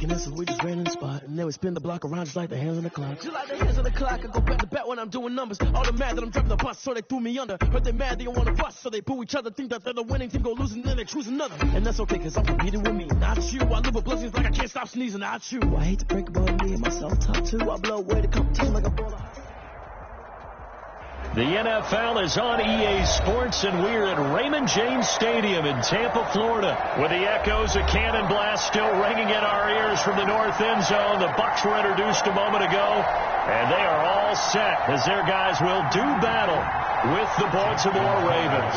thinking this is we just ran in the spot. And then we spin the block around just like the hands on the clock. Just like the hands on the clock, I go back to back when I'm doing numbers. All the mad that I'm driving the bus, so they threw me under. Heard they mad, they don't want to bust, so they boo each other. Think that they're the winning team, go losing, then they choose another. And that's okay, cause I'm competing with me, not you. I live with blessings like I can't stop sneezing, not you. I hate to break about me and myself talk too. I blow away the competition like a baller. The NFL is on EA Sports, and we're at Raymond James Stadium in Tampa, Florida, with the echoes of Cannon Blast still ringing in our ears from the north end zone. The Bucs were introduced a moment ago, and they are all set as their guys will do battle with the Baltimore Ravens.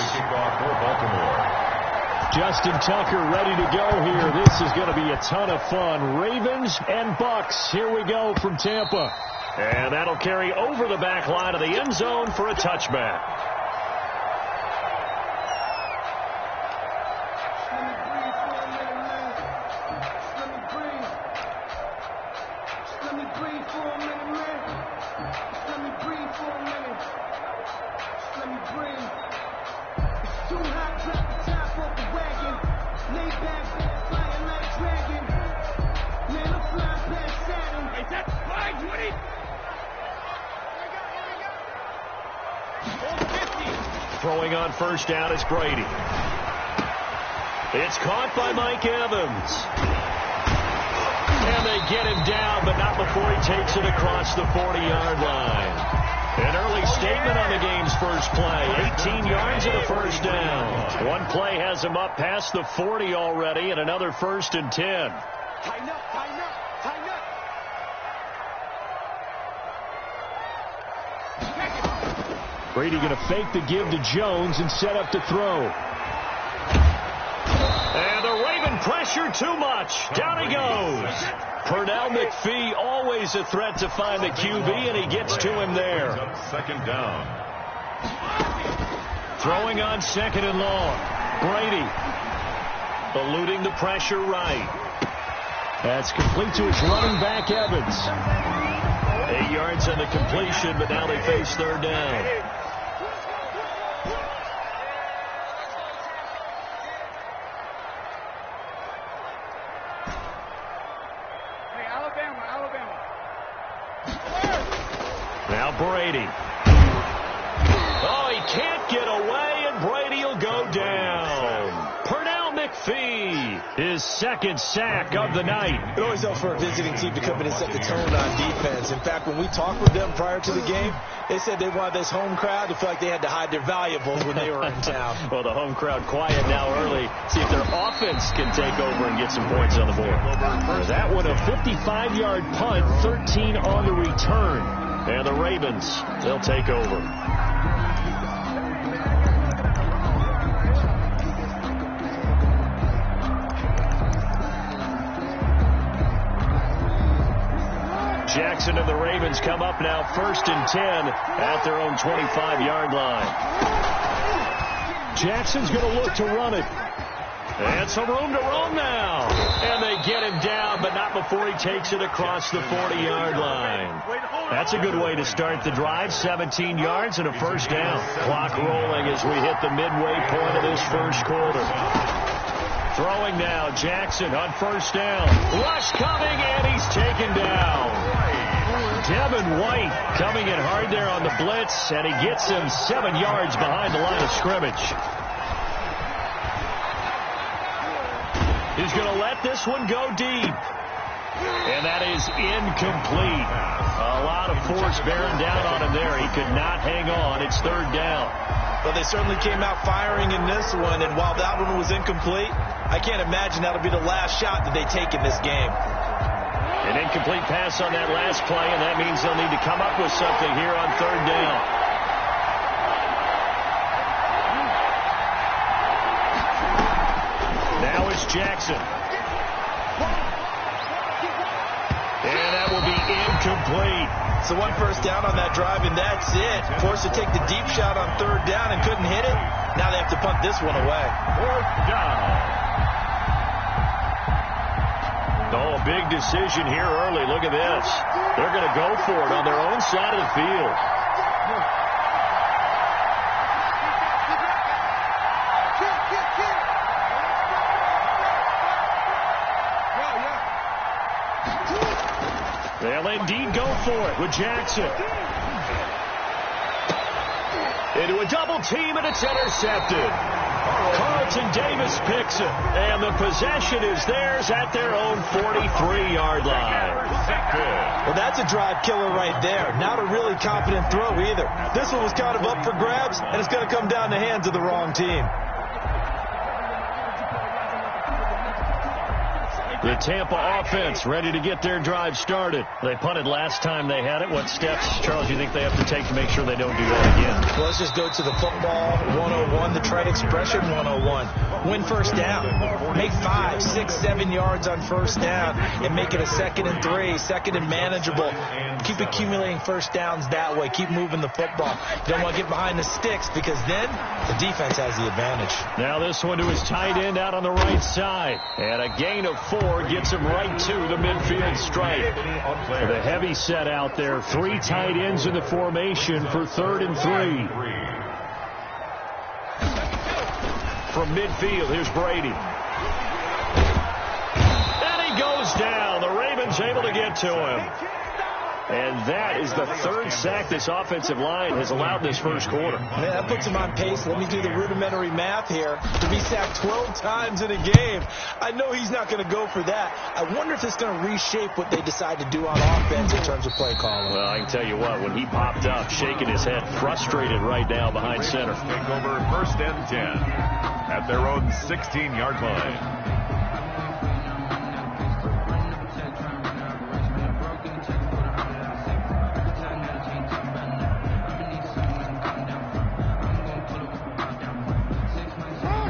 Justin Tucker ready to go here. This is going to be a ton of fun. Ravens and Bucs. Here we go from Tampa. And that'll carry over the back line of the end zone for a touchback. Throwing on first down is Brady. It's caught by Mike Evans. And they get him down, but not before he takes it across the 40-yard line. An early statement on the game's first play. 18 yards and a first down. One play has him up past the 40 already, and another 1st and 10. Tighten up, tighten up, tighten up. Brady going to fake the give to Jones and set up to throw. And the Raven pressure too much. Down he goes. Pernell McPhee, always a threat to find the QB, and he gets to him there. Second down. Throwing on 2nd and long. Brady eluding the pressure right. That's complete to his running back, Evans. 8 yards on the completion, but now they face 3rd down. Now Brady. Oh, he can't get away, and Brady will go down. Pernell McPhee, his 2nd sack of the night. It always helps for a visiting team to come in and set the tone on defense. In fact, when we talked with them prior to the game, they said they wanted this home crowd to feel like they had to hide their valuables when they were in town. Well, the home crowd quiet now early. See if their offense can take over and get some points on the board. That one, a 55-yard punt, 13 on the return. And the Ravens, they'll take over. Jackson and the Ravens come up now 1st and 10 at their own 25-yard line. Jackson's going to look to run it. And some room to roam now. And they get him down, but not before he takes it across the 40-yard line. That's a good way to start the drive. 17 yards and a first down. Clock rolling as we hit the midway point of this first quarter. Throwing now, Jackson on first down. Rush coming, and he's taken down. Devin White coming in hard there on the blitz, and he gets him 7 yards behind the line of scrimmage. He's going to let this one go deep. And that is incomplete. A lot of force bearing down on him there. He could not hang on. It's 3rd down. Well, they certainly came out firing in this one, and while that one was incomplete, I can't imagine that'll be the last shot that they take in this game. An incomplete pass on that last play, and that means they'll need to come up with something here on 3rd down. Now it's Jackson. And that will be incomplete. So 1 first down on that drive, and that's it. Forced to take the deep shot on 3rd down and couldn't hit it. Now they have to punt this one away. 4th down. Oh, a big decision here early. Look at this. They're going to go for it on their own side of the field. They'll indeed go for it with Jackson. Into a double team, and it's intercepted. Carlton Davis picks it, and the possession is theirs at their own 43-yard line. Well, that's a drive killer right there. Not a really confident throw either. This one was kind of up for grabs, and it's going to come down the hands of the wrong team. The Tampa offense ready to get their drive started. They punted last time they had it. What steps, Charles, you think they have to take to make sure they don't do that again? Well, let's just go to the football 101, the trade expression 101. Win first down. Make 5, 6, 7 yards on first down and make it a 2nd and 3, 2nd and manageable. Keep accumulating first downs that way. Keep moving the football. You don't want to get behind the sticks because then the defense has the advantage. Now this one to his tight end out on the right side. And a gain of 4 gets him right to the midfield stripe. The heavy set out there. 3 tight ends in the formation for 3rd and 3. From midfield, here's Brady. And he goes down. The Ravens able to get to him. And that is the 3rd sack this offensive line has allowed this first quarter. Man, that puts him on pace. Let me do the rudimentary math here. To be sacked 12 times in a game, I know he's not going to go for that. I wonder if it's going to reshape what they decide to do on offense in terms of play calling. Well, I can tell you what, when he popped up, shaking his head, frustrated right now behind center. Take over 1st and 10 at their own 16-yard line.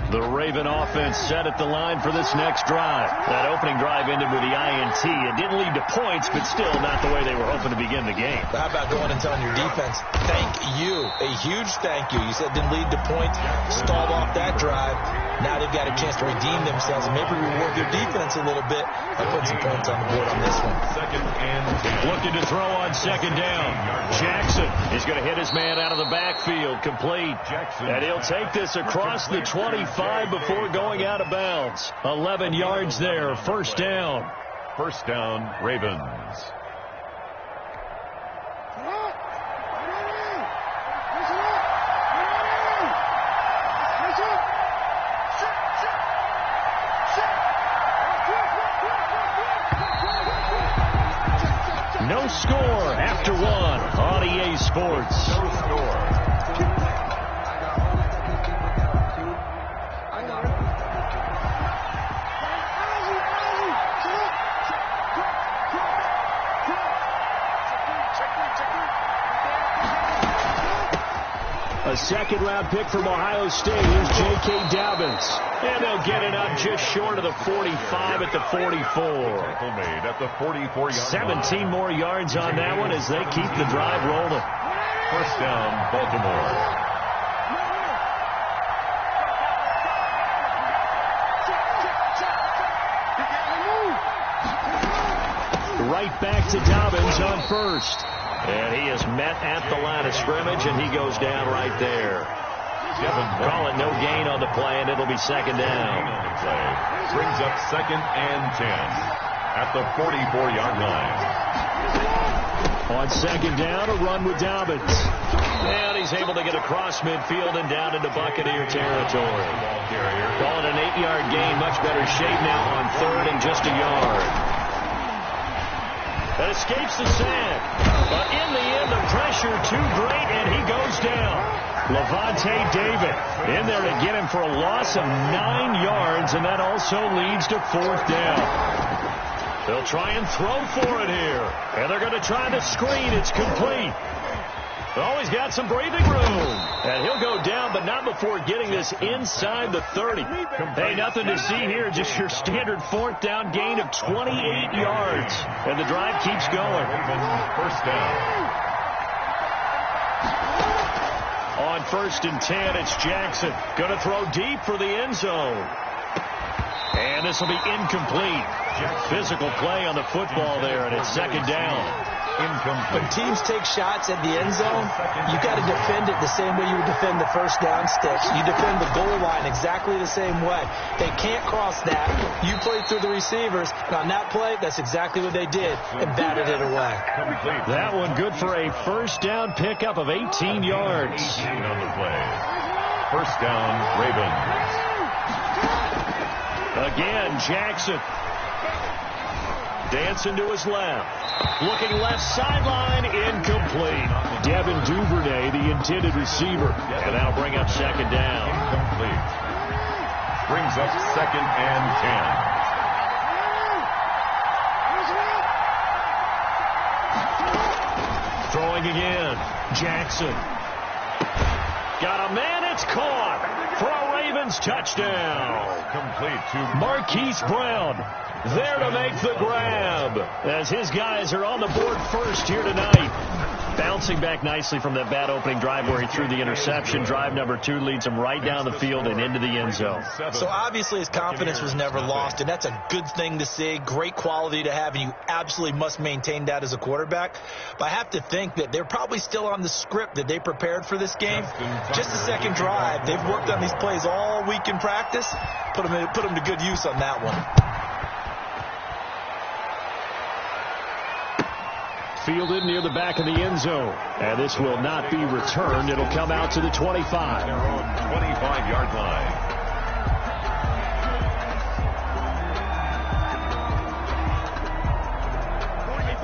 The Raven offense set at the line for this next drive. That opening drive ended with the INT. It didn't lead to points, but still not the way they were hoping to begin the game. How about going and telling your defense, thank you, a huge thank you. You said didn't lead to points, stalled off that drive. Now they've got a chance to redeem themselves and maybe reward their defense a little bit by putting some points on the board on this one. 2nd and 10. Looking to throw on 2nd down. Jackson is going to hit his man out of the backfield, complete. And he'll take this across the 25 before going out of bounds. 11 yards there, 1st down. 1st down, Ravens. No score after 1 on EA Sports. No score. A 2nd-round pick from Ohio State. Here's J.K. Dobbins. And they'll get it up just short of the 45 at the 44. Tackle made at the 44-yard 17 line. more yards on that one as they keep the drive rolling. 1st down, Baltimore. Right back to Dobbins on 1st. And he is met at the line of scrimmage, and he goes down right there. Call it no gain on the play, and it'll be 2nd down. Brings up 2nd and 10 at the 44-yard line. On 2nd down, a run with Dobbins. And he's able to get across midfield and down into Buccaneer territory. Call it an 8-yard gain, much better shape now on 3rd and just a yard. That escapes the sack. But in the end, the pressure too great, and he goes down. Levante David in there to get him for a loss of 9 yards, and that also leads to 4th down. They'll try and throw for it here. And they're going to try the screen. It's complete. Oh, he's got some breathing room. And he'll go down, but not before getting this inside the 30. Hey, nothing to see here. Just your standard 4th down gain of 28 yards. And the drive keeps going. 1st down. On 1st and 10, it's Jackson. Going to throw deep for the end zone. And this will be incomplete. Physical play on the football there, and it's second down. When teams take shots at the end zone, you got to defend it the same way you would defend the first down sticks. You defend the goal line exactly the same way. They can't cross that. You play through the receivers. And on that play, that's exactly what they did and batted it away. That one good for a first down pickup of 18 yards. 18 on the play. First down, Ravens. Again, Jackson. Dancing to his left. Looking left sideline, incomplete. Devin Duvernay, the intended receiver. And that'll bring up second down. Incomplete. Brings up second and 10. Throwing again. Jackson. Got a man, it's caught for a Ravens touchdown. Complete to Marquise Brown there to make the grab as his guys are on the board first here tonight. Bouncing back nicely from that bad opening drive where he threw the interception. Drive number 2 leads him right down the field and into the end zone. So obviously his confidence was never lost, and that's a good thing to see. Great quality to have, and you absolutely must maintain that as a quarterback. But I have to think that they're probably still on the script that they prepared for this game. Just the second drive. They've worked on these plays all week in practice. Put them to good use on that one. Fielded near the back of the end zone. And this will not be returned. It'll come out to the 25. Their own 25-yard line.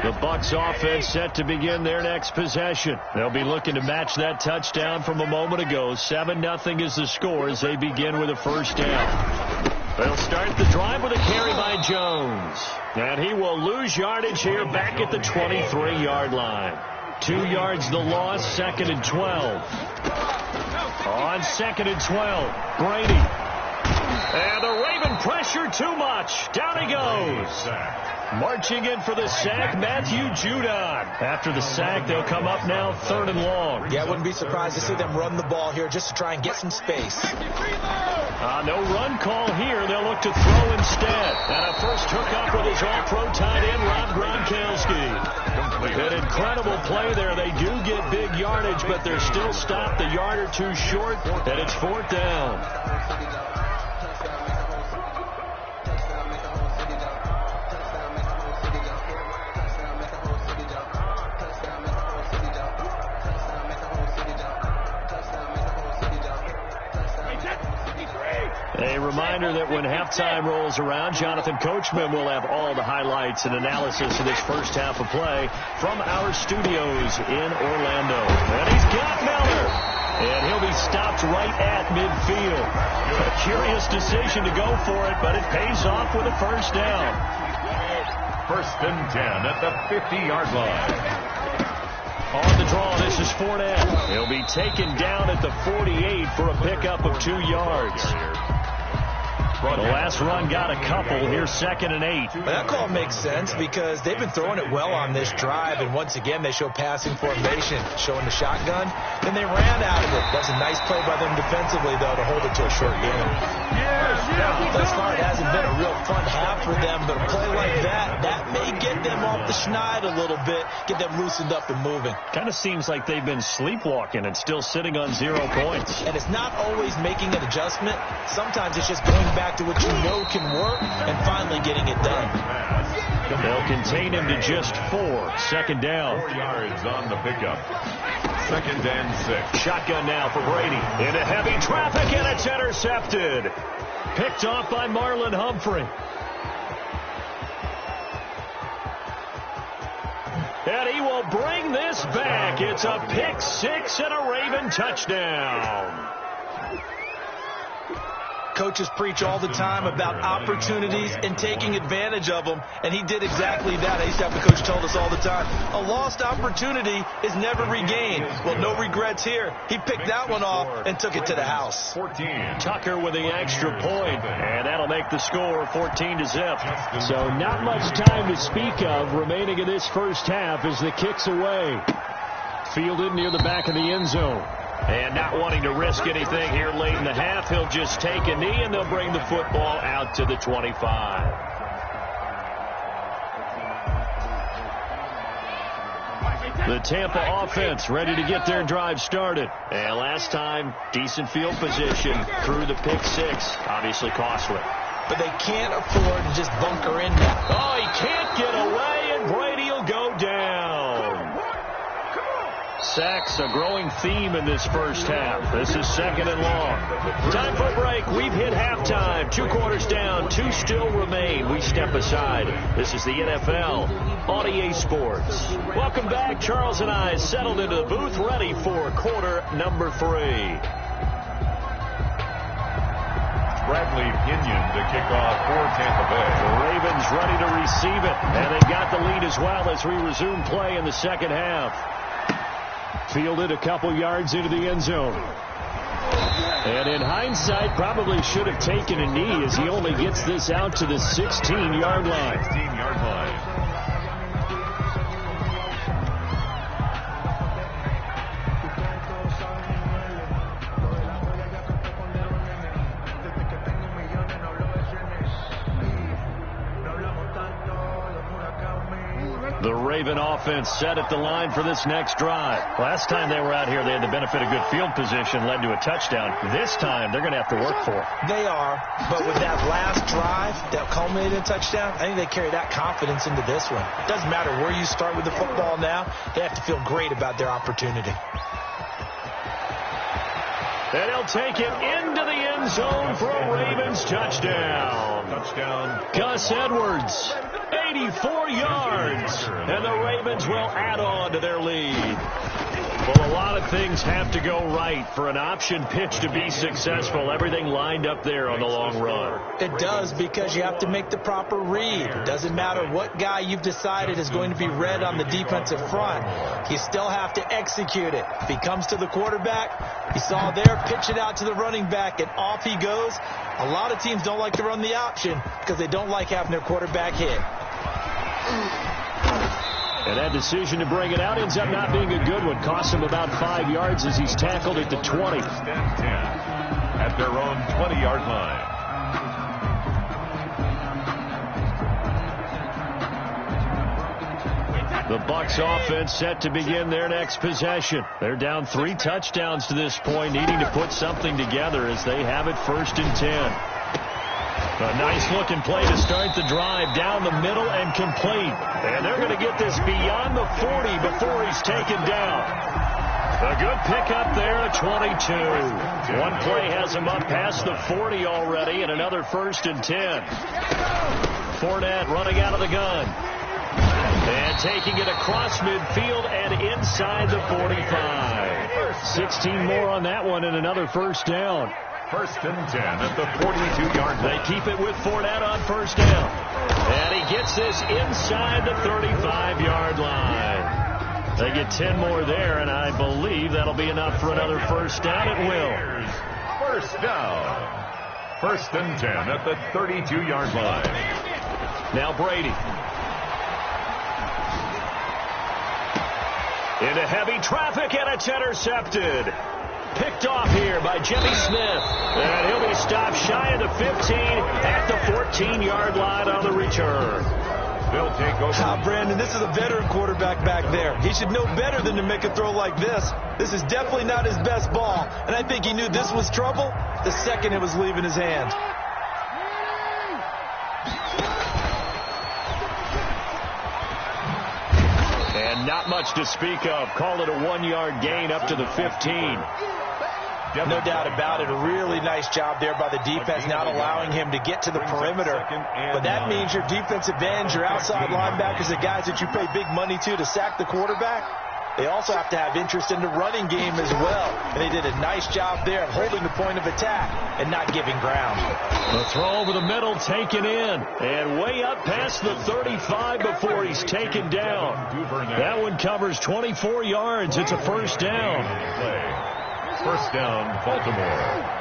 The Bucs offense set to begin their next possession. They'll be looking to match that touchdown from a moment ago. 7-0 is the score as they begin with a first down. They'll start the drive with a carry by Jones. And he will lose yardage here back at the 23-yard line. 2 yards the loss, second and 12. On second and 12, Brady. And the Raven pressure too much. Down he goes. Marching in for the sack, Matthew Judon. After the sack, they'll come up now third and long. Yeah, I wouldn't be surprised to see them run the ball here just to try and get some space. No run call here. They'll look to throw instead. And a first hookup with his all-pro tight end, Rob Gronkowski. An incredible play there. They do get big yardage, but they're still stopped a yard or two short, and it's fourth down. A reminder that when halftime rolls around, Jonathan Coachman will have all the highlights and analysis of this first half of play from our studios in Orlando. And he's got Miller. And he'll be stopped right at midfield. A curious decision to go for it, but it pays off with a first down. First and 10 at the 50-yard line. On the draw, this is Fournette. He'll be taken down at the 48 for a pickup of 2 yards. The last run got a couple. Here's second and 8. Well, that call makes sense because they've been throwing it well on this drive, and once again they show passing formation, showing the shotgun. Then they ran out of it. That's a nice play by them defensively, though, to hold it to a short game. Thus far, it hasn't been a real fun half for them, but a play like that may get them off the schneid a little bit, get them loosened up and moving. Kind of seems like they've been sleepwalking and still sitting on 0 points. And it's not always making an adjustment. Sometimes it's just going back to what you know can work and finally getting it done. They'll contain him to just 4. Second down. 4 yards on the pickup. Second and 6. Shotgun now for Brady. Into heavy traffic, and it's intercepted. Picked off by Marlon Humphrey. And he will bring this back. It's a pick 6 and a Raven touchdown. Coaches preach all the time about opportunities and taking advantage of them, and he did exactly that. I used to have the coach told us all the time, a lost opportunity is never regained. Well, no regrets here. He picked that one off and took it to the house. 14. Tucker with the extra point, and that'll make the score 14-0. So not much time to speak of remaining in this first half as the kick's away. Fielded near the back of the end zone. And not wanting to risk anything here late in the half, he'll just take a knee, and they'll bring the football out to the 25. The Tampa offense ready to get their drive started. And last time, decent field position through the pick six. Obviously costly. But they can't afford to just bunker in now. Oh, he can't get away, and Brady will go down. Sacks, a growing theme in this first half. This is second and long. Time for a break. We've hit halftime. 2 quarters down. 2 still remain. We step aside. This is the NFL on EA Sports. Welcome back. Charles and I settled into the booth, ready for quarter number 3. Bradley Pinion to kick off for Tampa Bay. The Ravens ready to receive it. And they've got the lead as well as we resume play in the second half. Fielded a couple yards into the end zone. And in hindsight, probably should have taken a knee as he only gets this out to the 16-yard line. 16-yard line. The Raven offense set at the line for this next drive. Last time they were out here, they had the benefit of good field position, led to a touchdown. This time, they're going to have to work for it. They are, but with that last drive that culminated in a touchdown, I think they carry that confidence into this one. It doesn't matter where you start with the football now. They have to feel great about their opportunity. And he'll take it into the end zone for a Ravens touchdown. Touchdown. Gus Edwards, 84 yards. And the Ravens will add on to their lead. Well, a lot of things have to go right for an option pitch to be successful. Everything lined up there on the long run. It does, because you have to make the proper read. It doesn't matter what guy you've decided is going to be read on the defensive front. You still have to execute it. If he comes to the quarterback, you saw there, pitch it out to the running back, and off he goes. A lot of teams don't like to run the option because they don't like having their quarterback hit. And that decision to bring it out ends up not being a good one. Costs him about 5 yards as he's tackled at the 20. At their own 20-yard line. The Bucs offense set to begin their next possession. They're down 3 touchdowns to this point, needing to put something together as they have it 1st and 10. A nice-looking play to start the drive down the middle and complete. And they're going to get this beyond the 40 before he's taken down. A good pickup there at 22. One play has him up past the 40 already, and another 1st and 10. Fournette running out of the gun. And taking it across midfield and inside the 45. 16 more on that one and another 1st down. 1st and 10 at the 42-yard line. They keep it with Fournette on 1st down. And he gets this inside the 35-yard line. They get 10 more there, and I believe that'll be enough for another 1st down. It will. 1st down. 1st and 10 at the 32-yard line. Now Brady. Into heavy traffic, and it's intercepted. Picked off here by Jimmy Smith. And he'll be stopped shy of the 15 at the 14-yard line on the return. They'll take over. Brandon, this is a veteran quarterback back there. He should know better than to make a throw like this. This is definitely not his best ball. And I think he knew this was trouble the second it was leaving his hand. And not much to speak of. Call it a 1-yard gain up to the 15. No doubt about it. A really nice job there by the defense, not allowing him to get to the perimeter. But that means your defensive ends, your outside linebackers, the guys that you pay big money to sack the quarterback, they also have to have interest in the running game as well. And they did a nice job there of holding the point of attack and not giving ground. The throw over the middle taken in. And way up past the 35 before he's taken down. That one covers 24 yards. It's a 1st down. 1st down, Baltimore.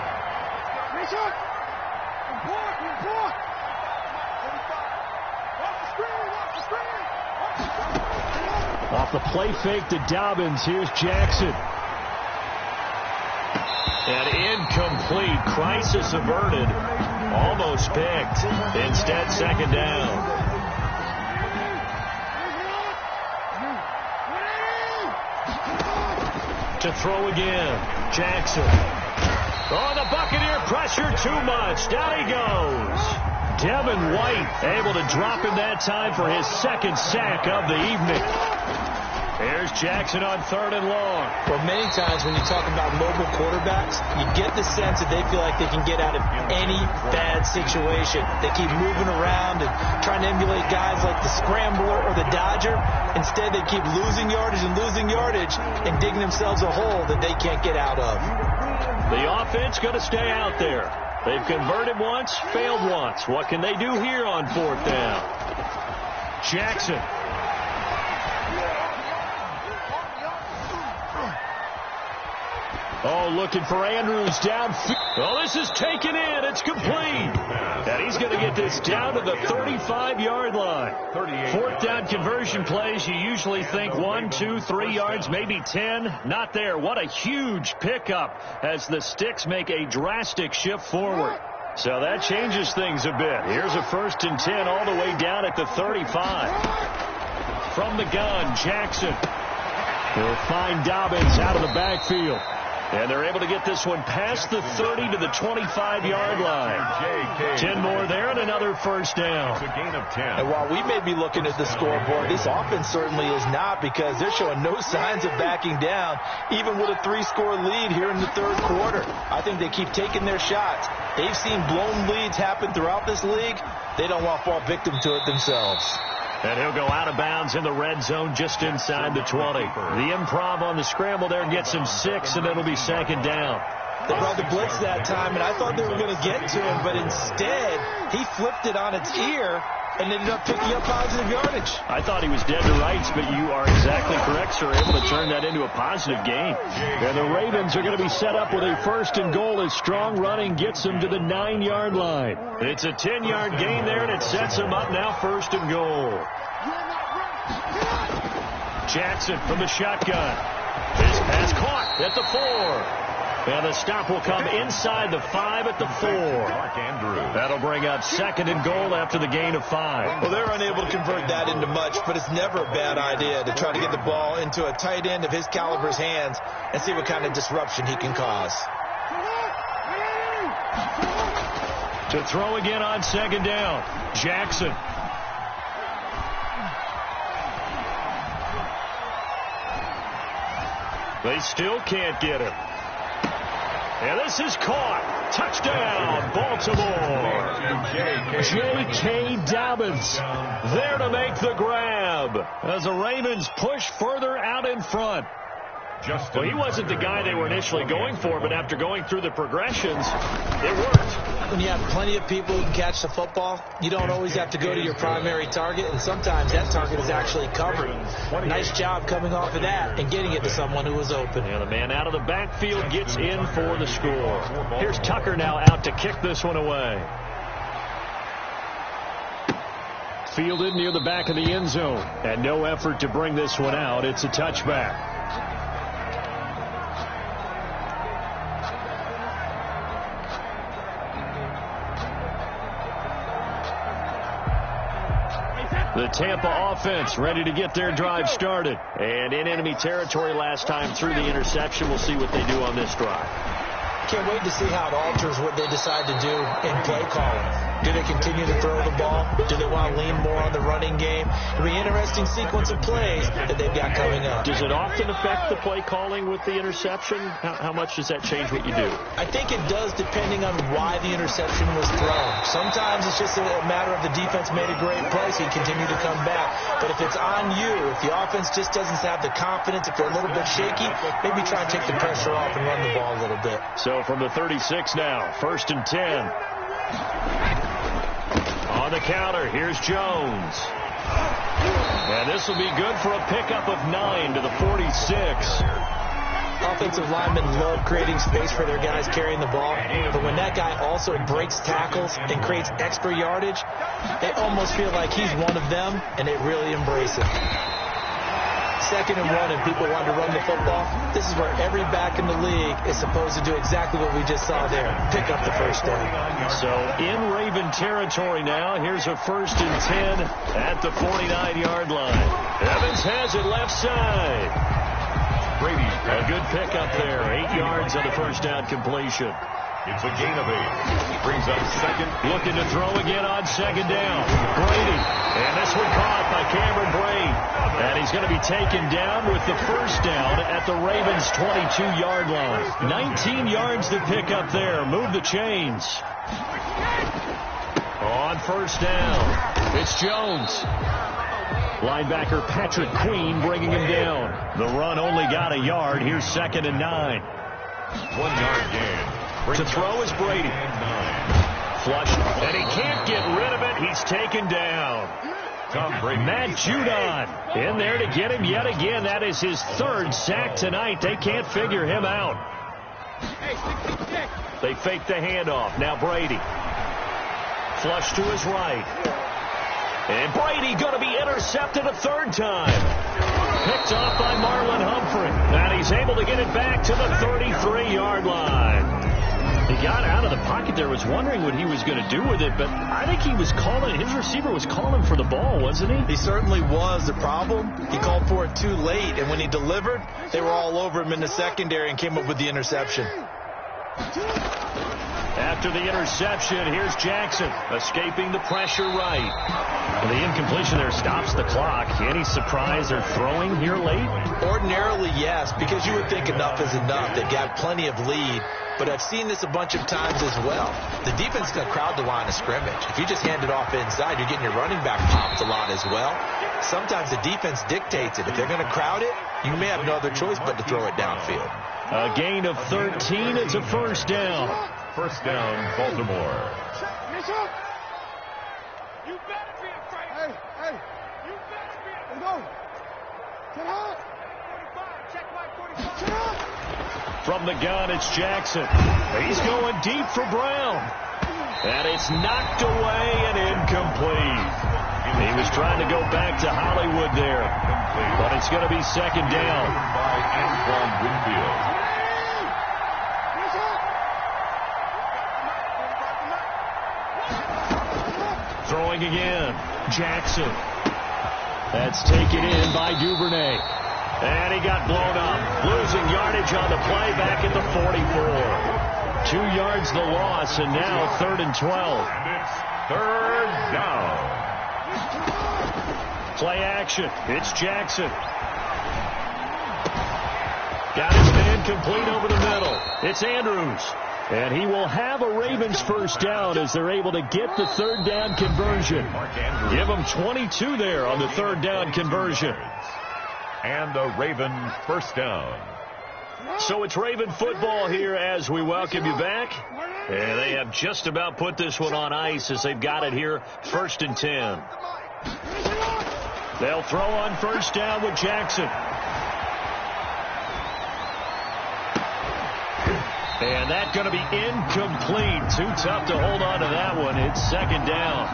Off the play fake to Dobbins. Here's Jackson. And incomplete. Crisis averted. Almost picked. Instead, second down. To throw again. Jackson. Oh, the Buccaneer pressure too much. Down he goes. Devin White able to drop him that time for his second sack of the evening. Here's Jackson on 3rd and long. Well, many times when you talk about mobile quarterbacks, you get the sense that they feel like they can get out of any bad situation. They keep moving around and trying to emulate guys like the Scrambler or the Dodger. Instead, they keep losing yardage and digging themselves a hole that they can't get out of. The offense going to stay out there. They've converted once, failed once. What can they do here on 4th down? Jackson. Oh, looking for Andrews downfield. Oh, this is taken in. It's complete. And he's going to get this down to the 35-yard line. 4th down conversion plays, you usually think 1, 2, 3 yards, maybe 10. Not there. What a huge pickup as the Sticks make a drastic shift forward. So that changes things a bit. Here's a 1st and 10 all the way down at the 35. From the gun, Jackson. He'll find Dobbins out of the backfield. And they're able to get this one past the 30 to the 25-yard line. 10 more there and another 1st down. It's a gain of 10. And while we may be looking at the scoreboard, this offense certainly is not, because they're showing no signs of backing down, even with a 3-score lead here in the 3rd quarter. I think they keep taking their shots. They've seen blown leads happen throughout this league. They don't want to fall victim to it themselves. And he'll go out of bounds in the red zone just inside the 20. The improv on the scramble there gets him 6, and it'll be 2nd down. They brought the blitz that time, and I thought they were going to get to him, but instead he flipped it on its ear and ended up picking up positive yardage. I thought he was dead to rights, but you are exactly correct, sir. Able to turn that into a positive gain. And the Ravens are going to be set up with a 1st and goal as strong running gets them to the 9-yard line. It's a 10-yard gain there, and it sets them up now 1st and goal. Jackson from the shotgun. His pass caught at the 4. And the stop will come inside the 5 at the 4. That'll bring up 2nd and goal after the gain of 5. Well, they're unable to convert that into much, but it's never a bad idea to try to get the ball into a tight end of his caliber's hands and see what kind of disruption he can cause. To throw again on 2nd down, Jackson. They still can't get him. And this is caught. Touchdown, Baltimore. J.K. Dobbins there to make the grab as the Ravens push further out in front. Well, he wasn't the guy they were initially going for, but after going through the progressions, it worked. When you have plenty of people who can catch the football, you don't always have to go to your primary target, and sometimes that target is actually covered. Nice job coming off of that and getting it to someone who was open. And the man out of the backfield gets in for the score. Here's Tucker now out to kick this one away. Fielded near the back of the end zone, and no effort to bring this one out. It's a touchback. The Tampa offense ready to get their drive started. And in enemy territory last time through the interception. We'll see what they do on this drive. Can't wait to see how it alters what they decide to do in play calling. Do they continue to throw the ball? Do they want to lean more on the running game? It'll be an interesting sequence of plays that they've got coming up. Does it often affect the play calling with the interception? How much does that change what you do? I think it does, depending on why the interception was thrown. Sometimes it's just a matter of the defense made a great play, so you continue to come back. But if it's on you, if the offense just doesn't have the confidence, if they're a little bit shaky, maybe try and take the pressure off and run the ball a little bit. So from the 36 now, 1st and 10. On the counter, here's Jones. And this will be good for a pickup of 9 to the 46. Offensive linemen love creating space for their guys carrying the ball, but when that guy also breaks tackles and creates extra yardage, they almost feel like he's one of them, and they really embrace it. 2nd and 1 and people want to run the football, this is where every back in the league is supposed to do exactly what we just saw there, pick up the first down. So in Raven territory now, here's a 1st and 10 at the 49-yard line. Evans has it left side. Brady. A good pickup there, 8 yards on the first down completion. It's a gain of 8. Brings up 2nd. Looking to throw again on 2nd down. Brady. And this one caught by Cameron Brate. And he's going to be taken down with the first down at the Ravens' 22-yard line. 19 yards to pick up there. Move the chains. On first down, it's Jones. Linebacker Patrick Queen bringing him down. The run only got a yard. Here's 2nd and 9. 1-yard gain. To throw is Brady. Flush, and he can't get rid of it. He's taken down. Tom Brady. Matt Judon in there to get him yet again. That is his 3rd sack tonight. They can't figure him out. They fake the handoff. Now Brady. Flush to his right. And Brady going to be intercepted a 3rd time. Picked off by Marlon Humphrey. And he's able to get it back to the 33-yard line. He got out of the pocket there, was wondering what he was going to do with it, but I think he was calling, his receiver was calling for the ball, wasn't he? He certainly was. The problem, he called for it too late, and when he delivered, they were all over him in the secondary and came up with the interception. After the interception, here's Jackson escaping the pressure right. And the incompletion there stops the clock. Any surprise they're throwing here late? Ordinarily, yes, because you would think enough is enough. They've got plenty of lead, but I've seen this a bunch of times as well. The defense is going to crowd the line of scrimmage. If you just hand it off inside, you're getting your running back popped a lot as well. Sometimes the defense dictates it. If they're going to crowd it, you may have no other choice but to throw it downfield. A gain of 13. It's a first down. First down, Baltimore. You better be afraid. Hey. You better be afraid. Let's go. Get up. 45. Check my 45. Get up. From the gun, it's Jackson. He's going deep for Brown. And it's knocked away and incomplete. He was trying to go back to Hollywood there. But it's going to be 2nd down. By Antoine Winfield. Throwing again. Jackson. That's taken in by Duvernay. And he got blown up. Losing yardage on the play back at the 44. 2 yards the loss, and now 3rd and 12. And it's 3rd down. Play action. It's Jackson. Got his man complete over the middle. It's Andrews. And he will have a Ravens first down as they're able to get the 3rd down conversion. Give them 22 there on the 3rd down conversion. And a Raven first down. So it's Raven football here as we welcome you back. And they have just about put this one on ice as they've got it here, 1st and 10. They'll throw on first down with Jackson. And that's going to be incomplete. Too tough to hold on to that one. It's 2nd down.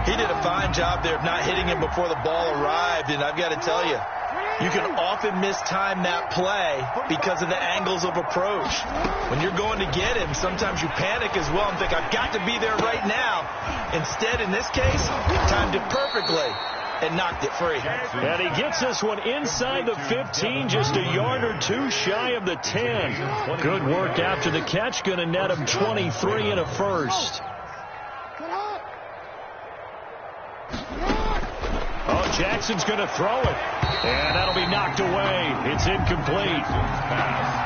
He did a fine job there of not hitting him before the ball arrived. And I've got to tell you, you can often mistime that play because of the angles of approach. When you're going to get him, sometimes you panic as well and think, I've got to be there right now. Instead, in this case, timed it perfectly and knocked it free. And he gets this one inside the 15, just a yard or two shy of the 10. Good work after the catch, going to net him 23 and a first. Oh, Jackson's going to throw it. And that'll be knocked away. It's incomplete.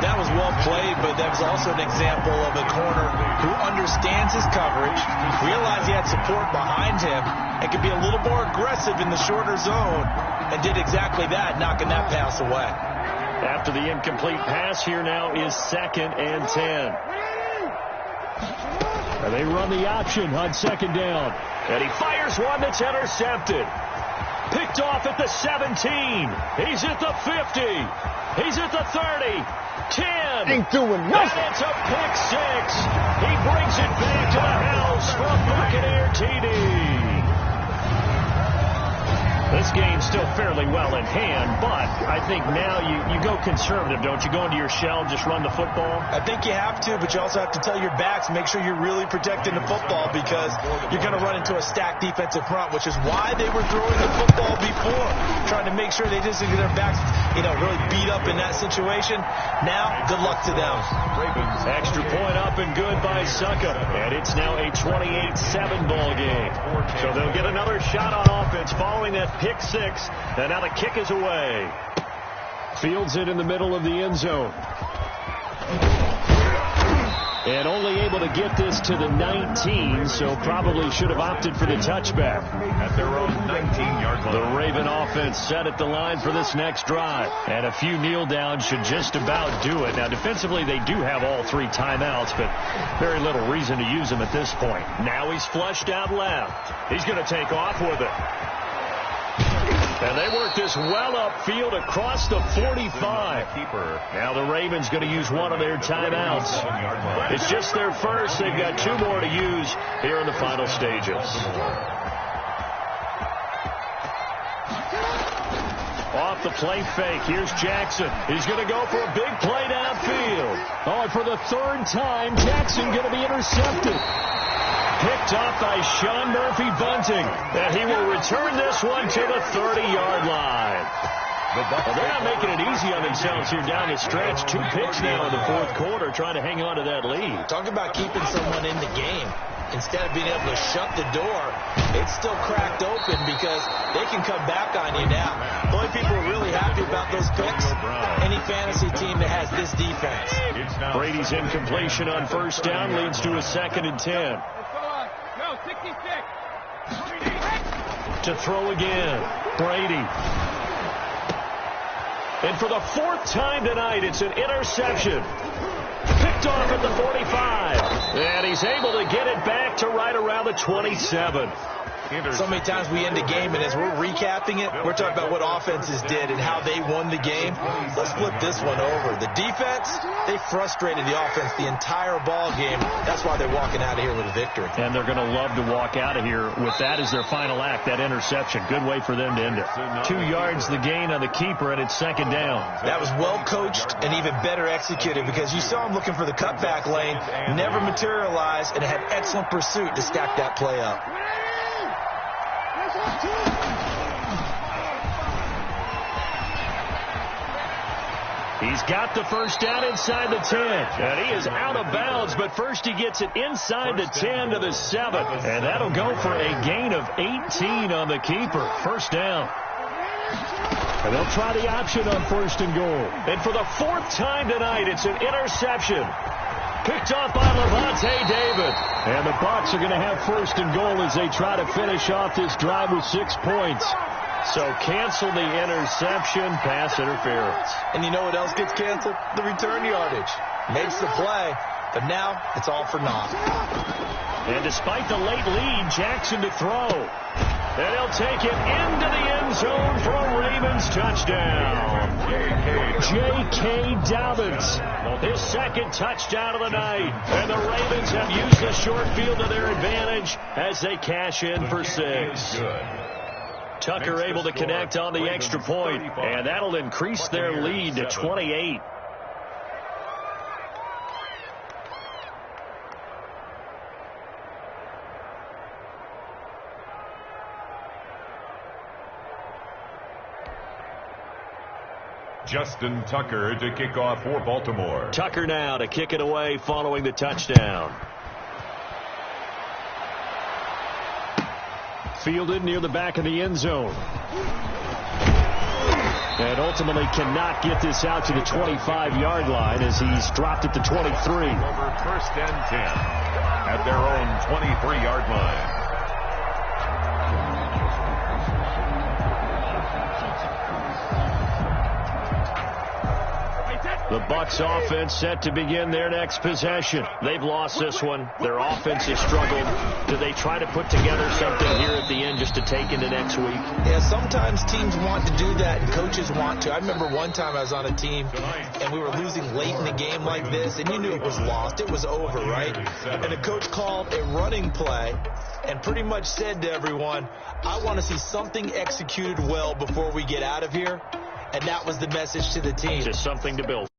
That was well played, but that was also an example of a corner who understands his coverage, realized he had support behind him, and could be a little more aggressive in the shorter zone, and did exactly that, knocking that pass away. After the incomplete pass, here now is 2nd and 10. And they run the option on 2nd down. And he fires one that's intercepted. Picked off at the 17. He's at the 50. He's at the 30. 10. Ain't doing nothing. And it's a pick 6. He brings it back to the house from Buccaneer TD. This game's still fairly well in hand, but I think now you go conservative, don't you? Go into your shell, just run the football? I think you have to, but you also have to tell your backs, make sure you're really protecting the football because you're going to run into a stacked defensive front, which is why they were throwing the football before, trying to make sure they didn't get their backs, really beat up in that situation. Now, good luck to them. Extra point up and good by Succa, and it's now a 28-7 ball game. So they'll get another shot on offense following that pick six, and now the kick is away. Fields it in the middle of the end zone. And only able to get this to the 19, so probably should have opted for the touchback. At their own 19-yard line. The Raven offense set at the line for this next drive. And a few kneel downs should just about do it. Now, defensively, they do have all three timeouts, but very little reason to use them at this point. Now he's flushed out left. He's going to take off with it. And they work this well upfield across the 45. Now the Ravens going to use one of their timeouts. It's just their first. They've got two more to use here in the final stages. Off the play fake. Here's Jackson. He's going to go for a big play downfield. Oh, and for the third time, Jackson going to be intercepted. Picked off by Sean Murphy Bunting. And he will return this one to the 30-yard line. Well, they're not making it easy on themselves here down the stretch. 2 picks now in the fourth quarter trying to hang on to that lead. Talk about keeping someone in the game. Instead of being able to shut the door, it's still cracked open because they can come back on you now. The only people who are really happy about those picks, any fantasy team that has this defense. Brady's incompletion on first down leads to a 2nd and 10. To throw again, Brady. And for the 4th time tonight, it's an interception. Picked off at the 45. And he's able to get it back to right around the 27. So many times we end a game, and as we're recapping it, we're talking about what offenses did and how they won the game. Let's flip this one over. The defense, they frustrated the offense the entire ball game. That's why they're walking out of here with a victory. And they're going to love to walk out of here with that as their final act, that interception. Good way for them to end it. 2 yards the gain on the keeper, and it's 2nd down. That was well coached and even better executed because you saw him looking for the cutback lane, never materialized, and had excellent pursuit to stack that play up. He's got the first down inside the 10. And he is out of bounds, but first he gets it inside the 10 to the 7. And that'll go for a gain of 18 on the keeper. First down. And they'll try the option on 1st and goal. And for the 4th time tonight, it's an interception. Picked off by Levante David. And the Bucs are going to have 1st and goal as they try to finish off this drive with 6 points. So cancel the interception, pass interference. And you know what else gets canceled? The return yardage. Makes the play, but now it's all for naught. And despite the late lead, Jackson to throw. And he'll take it into the end zone for a Ravens touchdown. J.K. Dobbins, his 2nd touchdown of the night. And the Ravens have used the short field to their advantage as they cash in for 6. Tucker able to connect on the extra point, and that'll increase their lead to 28. Justin Tucker to kick off for Baltimore. Tucker now to kick it away following the touchdown. Fielded near the back of the end zone. And ultimately cannot get this out to the 25-yard line as he's dropped at the 23. Over 1st and 10 at their own 23-yard line. The Bucs offense set to begin their next possession. They've lost this one. Their offense has struggled. Do they try to put together something here at the end just to take into next week? Yeah, sometimes teams want to do that and coaches want to. I remember one time I was on a team and we were losing late in the game like this, and you knew it was lost. It was over, right? And the coach called a running play and pretty much said to everyone, I want to see something executed well before we get out of here. And that was the message to the team. Just something to build.